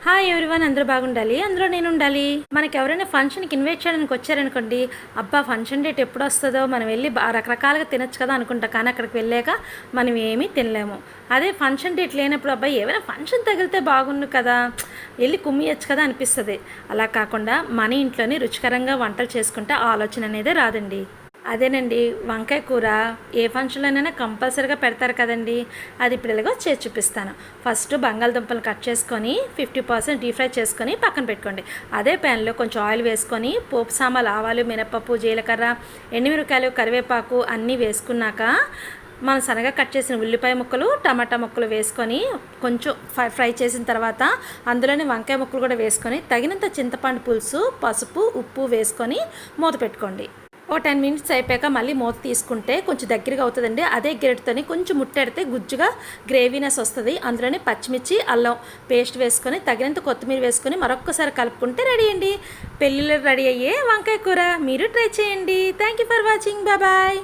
Hi everyone, అందరూ బాగుండాలి, అందులో నేను ఉండాలి. మనకి ఎవరైనా ఫంక్షన్కి ఇన్వైట్ చేయడానికి వచ్చారనుకోండి, అబ్బా ఫంక్షన్ డేట్ ఎప్పుడు వస్తుందో మనం వెళ్ళి రకరకాలుగా తినచ్చు కదా అనుకుంటా. కానీ అక్కడికి వెళ్ళాక మనం ఏమీ తినలేము. అదే ఫంక్షన్ డేట్ లేనప్పుడు అబ్బాయి ఏమైనా ఫంక్షన్ తగిలితే బాగుండు కదా, వెళ్ళి కుమ్మియచ్చు కదా అనిపిస్తుంది. అలా కాకుండా మన ఇంట్లోనే రుచికరంగా వంటలు చేసుకుంటే ఆలోచన అనేదే రాదండి. అదేనండి, వంకాయ కూర ఏ ఫంక్షన్లోనైనా కంపల్సరీగా పెడతారు కదండి. అది ఇప్పుడు ఇలాగో చేసి చూపిస్తాను. ఫస్ట్ బంగాళదుంపలు కట్ చేసుకొని 50% డీప్ ఫ్రై చేసుకొని పక్కన పెట్టుకోండి. అదే ప్యాన్లో కొంచెం ఆయిల్ వేసుకొని పోపు సామాలు, ఆవాలు, మినపప్పు, జీలకర్ర, ఎండుమిరపకాయలు, కరివేపాకు అన్నీ వేసుకున్నాక మనం సన్నగా కట్ చేసిన ఉల్లిపాయ ముక్కలు, టమాటా ముక్కలు వేసుకొని కొంచెం ఫ్రై చేసిన తర్వాత అందులోనే వంకాయ ముక్కలు కూడా వేసుకొని తగినంత చింతపండు పులుసు, పసుపు, ఉప్పు వేసుకొని మూత పెట్టుకోండి. ఓ 10 మినిట్స్ అయిపోయాక మళ్ళీ మూత తీసుకుంటే కొంచెం దగ్గరగా అవుతుందండి. అదే గరిటతోని కొంచెం ముట్టెడితే గుజ్జుగా గ్రేవీనెస్ వస్తుంది. అందులోనే పచ్చిమిర్చి, అల్లం పేస్ట్ వేసుకొని తగినంత కొత్తిమీర వేసుకొని మరొక్కసారి కలుపుకుంటే రెడీ అండి. పెళ్ళిళ్ళు రెడీ అయ్యే వంకాయ కూర. మీరు ట్రై చేయండి. Thank you for watching. Bye.